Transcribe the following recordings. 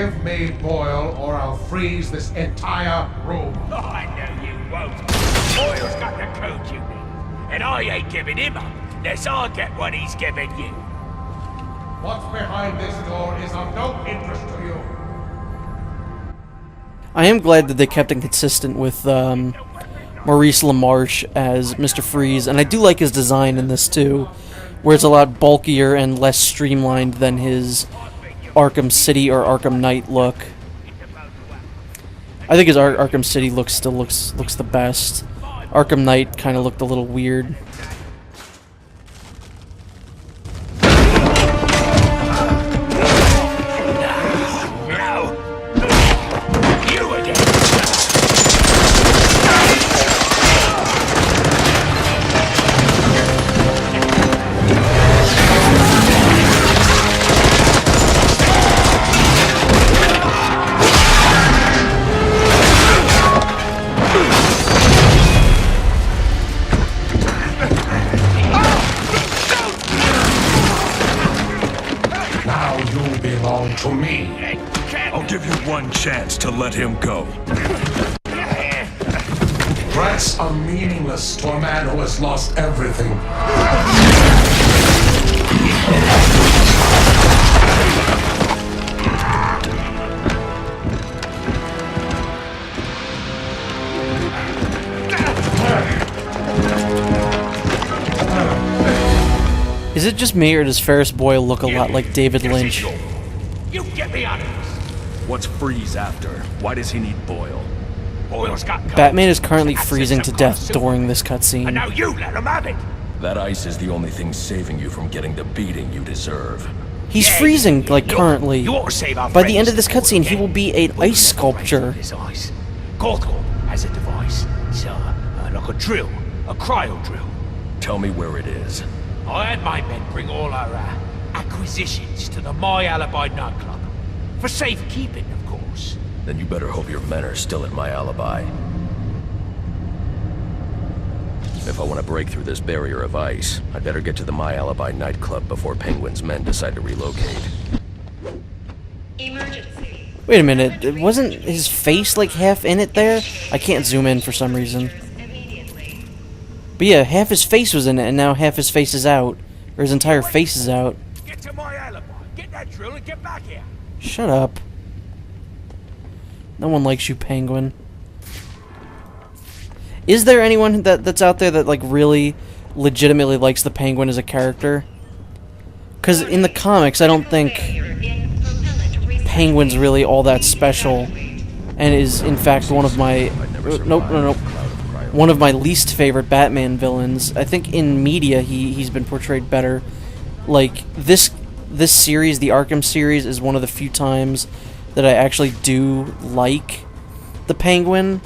Give me Boyle, or I'll freeze this entire room. Oh, I know you won't. Boyle's got the code you need, and I ain't giving him up unless I get what he's giving you. What's behind this door is of no interest to you. I am glad that they kept it consistent with Maurice LaMarche as Mr. Freeze, and I do like his design in this too, where it's a lot bulkier and less streamlined than his Arkham City or Arkham Knight look. I think his Arkham City look still looks the best. Arkham Knight kind of looked a little weird. To me. I'll give you one chance to let him go. Threats are meaningless to a man who has lost everything. Is it just me, or does Ferris Boyle look a lot like David Lynch? You get me out of this. What's Freeze after? Why does he need Boyle? Boyle's got codes. Batman is currently Access freezing to some death parts during this And cutscene. now you let him have it. That ice is the only thing saving you from getting the beating you deserve. He's Yeah, freezing, like, you- currently. You ought to save our By the end friends, of this cutscene, he okay? will be an Well, ice sculpture. This ice. Gotham has a device. It's like a drill, a cryo drill. Tell me where it is. I had my men bring all our acquisitions to the My Alibi nightclub. For safekeeping, of course. Then you better hope your men are still at My Alibi. If I want to break through this barrier of ice, I'd better get to the My Alibi nightclub before Penguin's men decide to relocate. Emergency. Wait a minute, wasn't his face like half in it there? I can't zoom in for some reason. Immediately. But yeah, half his face was in it, and now half his face is out. Or his entire face is out. Get to My Alibi. Get that drill and get back here. Shut up. No one likes you, Penguin. Is there anyone that's out there that, like, really legitimately likes the Penguin as a character? Because in the comics, I don't think Penguin's really all that special, and is, in fact, one of my... Nope. One of my least favorite Batman villains. I think in media, he's been portrayed better. Like, this series, the Arkham series, is one of the few times that I actually do like the Penguin.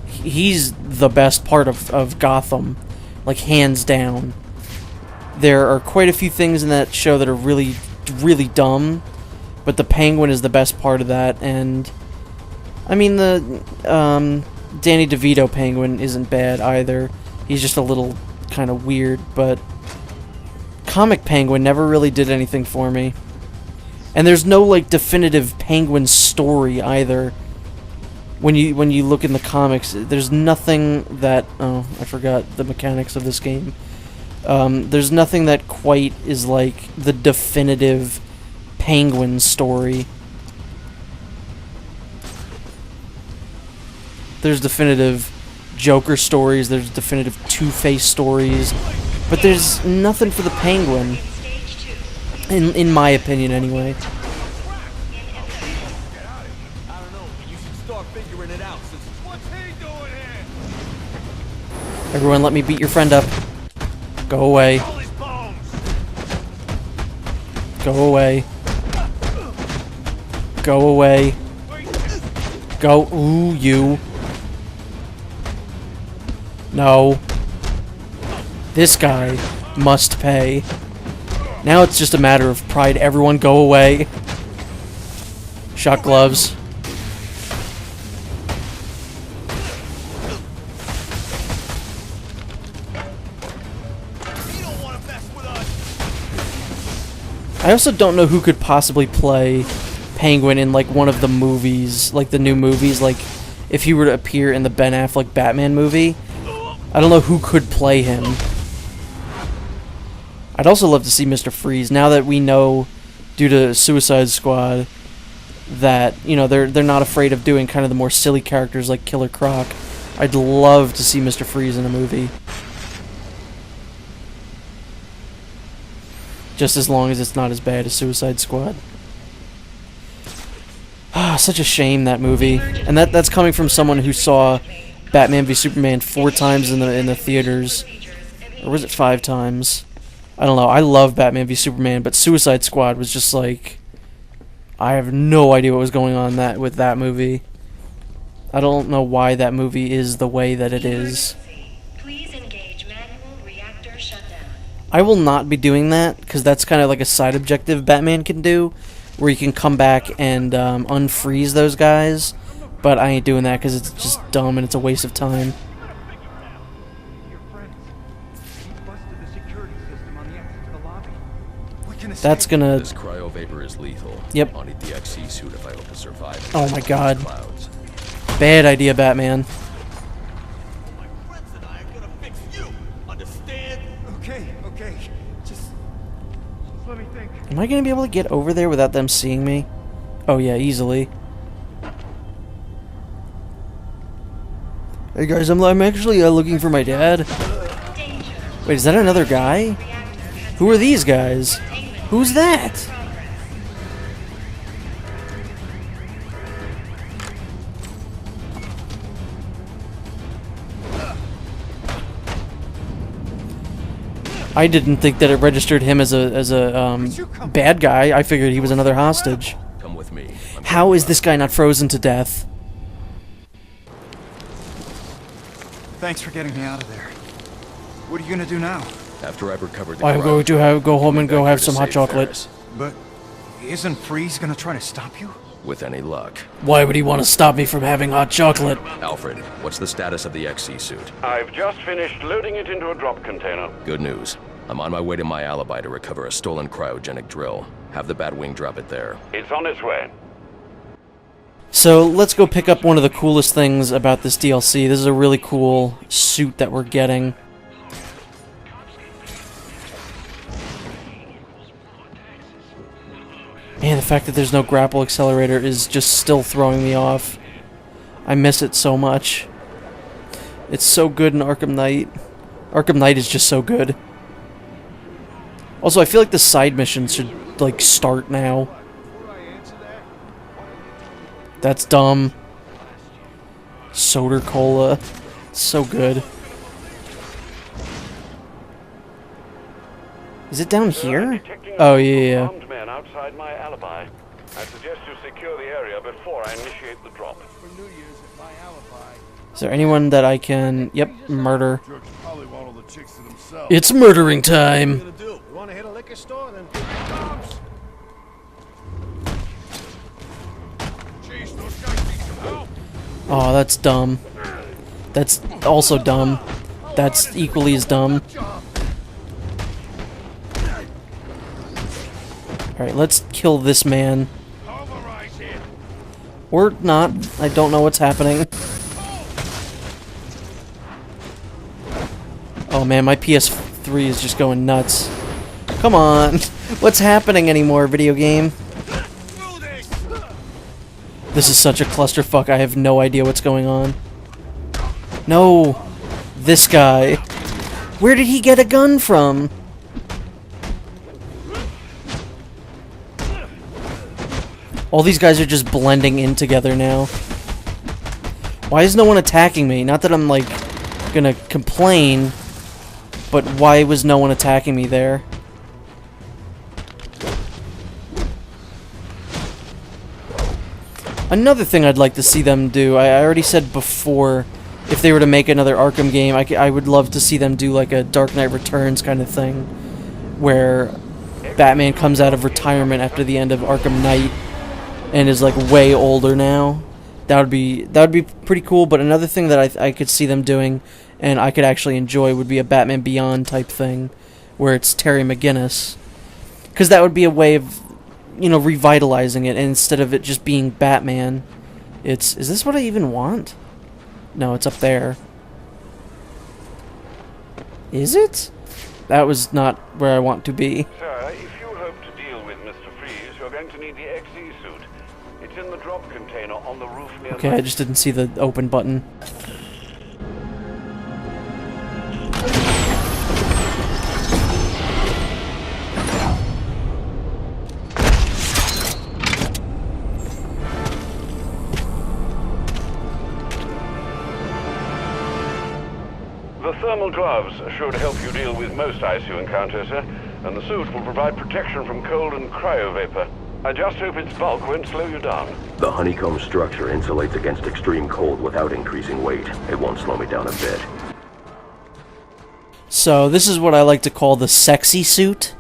He's the best part of Gotham, like, hands down. There are quite a few things in that show that are really, really dumb, but the Penguin is the best part of that, and I mean, the Danny DeVito Penguin isn't bad either. He's just a little kind of weird, but comic Penguin never really did anything for me. And there's no, like, definitive Penguin story either. When you look in the comics, there's nothing that... Oh, I forgot the mechanics of this game. There's nothing that quite is like the definitive Penguin story. There's definitive Joker stories, there's definitive Two-Face stories, but there's nothing for the Penguin. In my opinion, anyway. Everyone, let me beat your friend up. Go away. Go away. Go away. Go. Ooh, you. No. This guy must pay. Now it's just a matter of pride. Everyone go away. Shot gloves. I also don't know who could possibly play Penguin in like one of the movies, like the new movies, like if he were to appear in the Ben Affleck Batman movie. I don't know who could play him. I'd also love to see Mr. Freeze, now that we know, due to Suicide Squad, that, you know, they're not afraid of doing kind of the more silly characters like Killer Croc. I'd love to see Mr. Freeze in a movie. Just as long as it's not as bad as Suicide Squad. Ah, such a shame, that movie. And that's coming from someone who saw Batman v Superman 4 times in the theaters. Or was it 5 times? I don't know. I love Batman v Superman, but Suicide Squad was just like, I have no idea what was going on with that movie. I don't know why that movie is the way that it is. Please engage manual reactor shutdown. I will not be doing that, because that's kind of like a side objective Batman can do, where you can come back and unfreeze those guys, but I ain't doing that because it's just dumb and it's a waste of time. That's gonna... This cryo vapor is lethal. Yep. I'll need the XC suit if I hope to survive. Oh my god. Clouds. Bad idea, Batman. Okay. Just let me think. Am I gonna be able to get over there without them seeing me? Oh yeah, easily. Hey guys, I'm actually looking for my dad. Wait, is that another guy? Who are these guys? Who's that? I didn't think that it registered him as a bad guy. I figured he was another hostage. Come with me. How is this guy not frozen to death? Thanks for getting me out of there. What are you gonna do now? After I've recovered the I'm going to go home and go have some hot chocolate. Ferris. But isn't Freeze gonna try to stop you? With any luck. Why would he want to stop me from having hot chocolate? Alfred, what's the status of the XC suit? I've just finished loading it into a drop container. Good news. I'm on my way to my alibi to recover a stolen cryogenic drill. Have the Batwing drop it there. It's on its way. So let's go pick up one of the coolest things about this DLC. This is a really cool suit that we're getting. Man, the fact that there's no grapple accelerator is just still throwing me off. I miss it so much. It's so good in Arkham Knight. Arkham Knight is just so good. Also, I feel like the side missions should, like, start now. That's dumb. Soda Cola. So good. Is it down here? Oh, yeah. Armed men outside my alibi. I suggest you secure the area before I initiate the drop. Is there anyone that I can... Yep, murder. It's murdering time! Oh, that's dumb. That's also dumb. That's equally as dumb. Alright, let's kill this man. Or not. I don't know what's happening. Oh man, my PS3 is just going nuts. Come on. What's happening anymore, video game? This is such a clusterfuck. I have no idea what's going on. No. This guy. Where did he get a gun from? All these guys are just blending in together now. Why is no one attacking me? Not that I'm, like, gonna complain, but why was no one attacking me there? Another thing I'd like to see them do, I already said before, if they were to make another Arkham game, I would love to see them do like a Dark Knight Returns kind of thing, where Batman comes out of retirement after the end of Arkham Knight and is like way older now. That would be pretty cool. But another thing that I could see them doing, and I could actually enjoy, would be a Batman Beyond type thing, where it's Terry McGinnis, because that would be a way of you know, revitalizing it, and instead of it just being Batman, it's... Is this what I even want? No, it's up there. Is it? That was not where I want to be. Sir, if you hope to deal with Mr. Freeze, you're going to need the XE suit. It's in the drop container on the roof near Okay, I just didn't see the open button. The thermal gloves should help you deal with most ice you encounter, sir, and the suit will provide protection from cold and cryo vapor. I just hope its bulk won't slow you down. The honeycomb structure insulates against extreme cold without increasing weight. It won't slow me down a bit. So, this is what I like to call the sexy suit.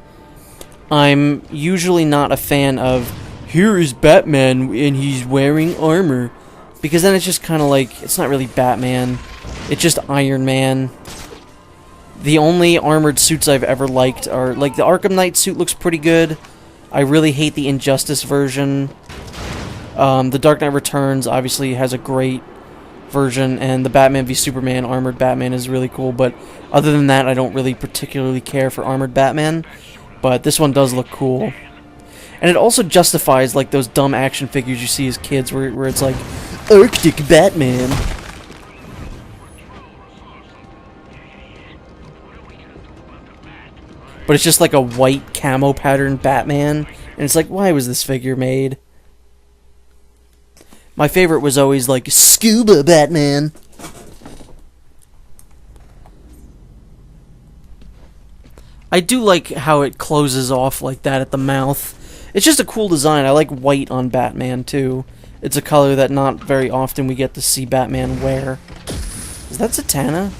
I'm usually not a fan of, here is Batman and he's wearing armor. Because then it's just kind of like, it's not really Batman. It's just Iron Man. The only armored suits I've ever liked are, like, the Arkham Knight suit looks pretty good. I really hate the Injustice version. The Dark Knight Returns obviously has a great version, and the Batman v Superman armored Batman is really cool, but other than that, I don't really particularly care for armored Batman. But this one does look cool. And it also justifies, like, those dumb action figures you see as kids where it's like, Arctic Batman. But it's just like a white camo pattern Batman. And it's like, why was this figure made? My favorite was always like, Scuba Batman. I do like how it closes off like that at the mouth. It's just a cool design. I like white on Batman too. It's a color that not very often we get to see Batman wear. Is that Zatanna?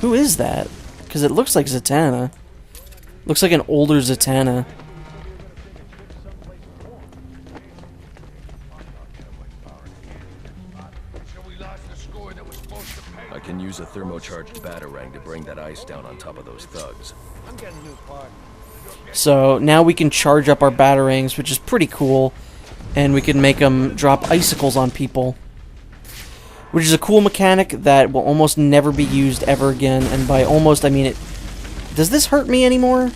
Who is that? Because it looks like Zatanna. Looks like an older Zatanna. I can use a thermocharged batarang to bring that ice down on top of those thugs. So now we can charge up our batarangs, which is pretty cool. And we can make them drop icicles on people. Which is a cool mechanic that will almost never be used ever again. And by almost, I mean it... Does this hurt me anymore?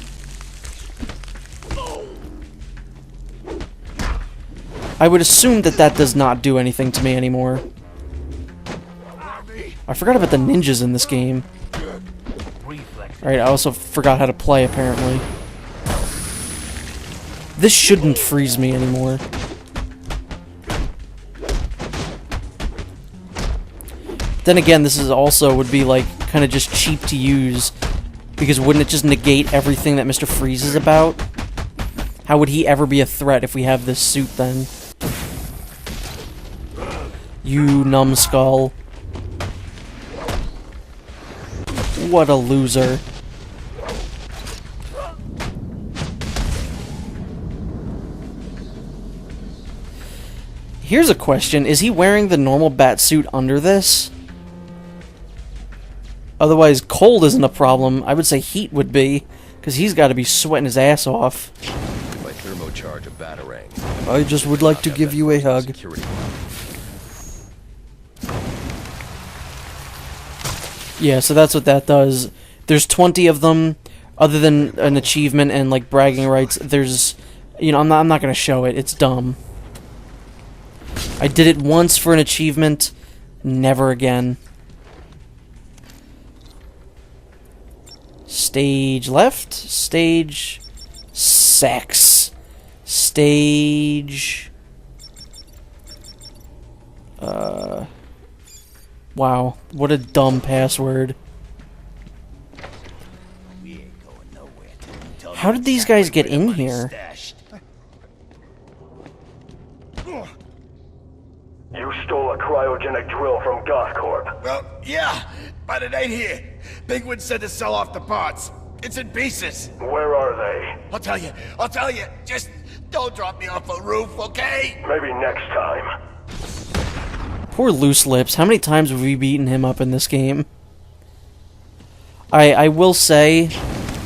I would assume that that does not do anything to me anymore. I forgot about the ninjas in this game. Alright, I also forgot how to play, apparently. This shouldn't freeze me anymore. Then again, this is also would be like kind of just cheap to use, because wouldn't it just negate everything that Mr. Freeze is about? How would he ever be a threat if we have this suit then? You numbskull. What a loser. Here's a question. Is he wearing the normal bat suit under this? Otherwise, cold isn't a problem. I would say heat would be, because he's got to be sweating his ass off. My thermocharge a batarang. I just would like to give you a hug. Security. Yeah, so that's what that does. There's 20 of them. Other than an achievement and like bragging rights, there's, you know, I'm not gonna show it. It's dumb. I did it once for an achievement, never again. Stage left, stage sex, stage wow, what a dumb password. How did these guys get in here? You stole a cryogenic drill from Gothcorp. Well, yeah, but it ain't here. Penguin said to sell off the parts. It's in pieces. Where are they? I'll tell you. Just don't drop me off a roof, okay? Maybe next time. Poor Loose Lips. How many times have we beaten him up in this game? I will say,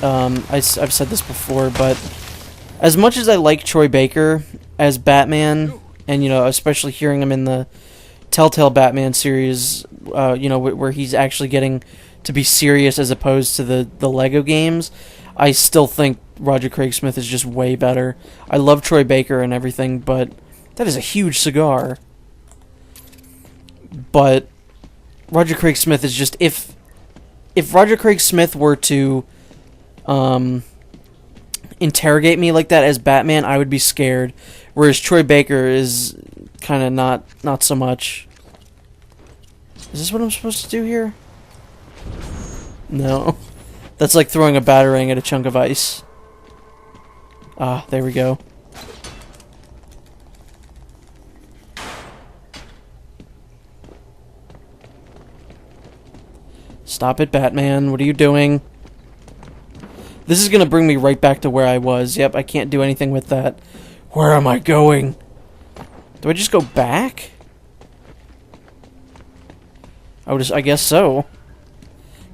I've said this before, but As much as I like Troy Baker as Batman, and, you know, especially hearing him in the Telltale Batman series, you know, where he's actually getting to be serious as opposed to the Lego games, I still think Roger Craig Smith is just way better. I love Troy Baker and everything, but that is a huge cigar. But Roger Craig Smith is just, if Roger Craig Smith were to interrogate me like that as Batman, I would be scared. Whereas Troy Baker is kind of not so much. Is this what I'm supposed to do here? No. That's like throwing a batarang at a chunk of ice. Ah, there we go. Stop it, Batman. What are you doing? This is gonna bring me right back to where I was. Yep, I can't do anything with that. Where am I going? Do I just go back? I guess so.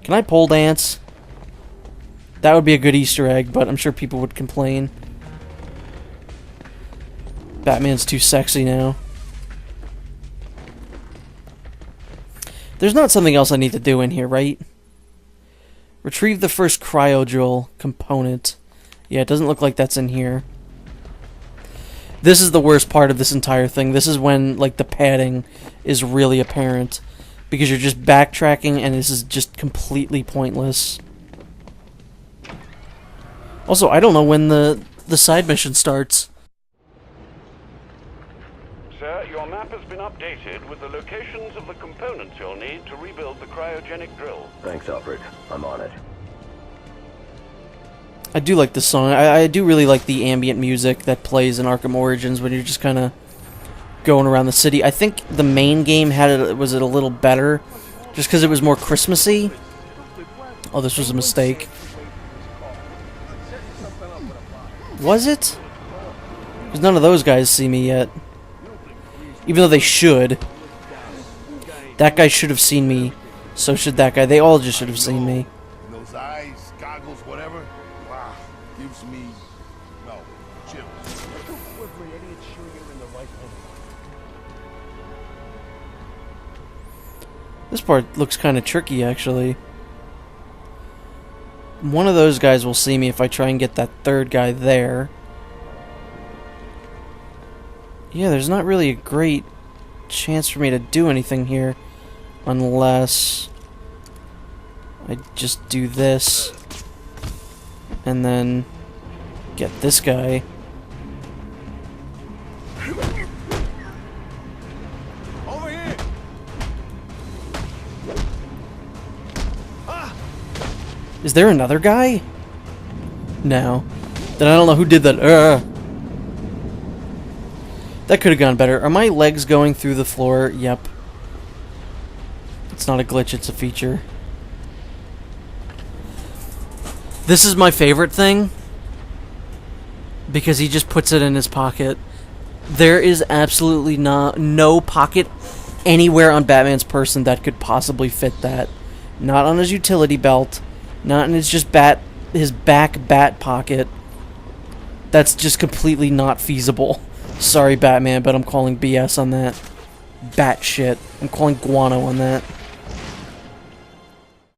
Can I pole dance? That would be a good Easter egg, but I'm sure people would complain. Batman's too sexy now. There's not something else I need to do in here, right? Retrieve the first cryodrill component. Yeah, it doesn't look like that's in here. This is the worst part of this entire thing. This is when, like, the padding is really apparent. Because you're just backtracking and this is just completely pointless. Also, I don't know when the side mission starts. Sir, your map has been updated with the locations of the components you'll need to rebuild the cryogenic drill. Thanks, Alfred. I'm on it. I do like this song. I do really like the ambient music that plays in Arkham Origins when you're just kind of going around the city. I think the main game was a little better, just because it was more Christmassy. Oh, this was a mistake. Was it? Because none of those guys see me yet. Even though they should. That guy should have seen me. So should that guy. They all just should have seen me. Those eyes, goggles, whatever. Wow, gives me chills. This part looks kind of tricky, actually. One of those guys will see me if I try and get that third guy there. Yeah, there's not really a great chance for me to do anything here. Unless I just do this. And then get this guy. Over here. Is there another guy? No. Then I don't know who did that. That could have gone better. Are my legs going through the floor? Yep. It's not a glitch, it's a feature. This is my favorite thing. Because he just puts it in his pocket. There is absolutely no pocket anywhere on Batman's person that could possibly fit that. Not on his utility belt. Not in his back bat pocket. That's just completely not feasible. Sorry, Batman, but I'm calling BS on that. Bat shit. I'm calling guano on that.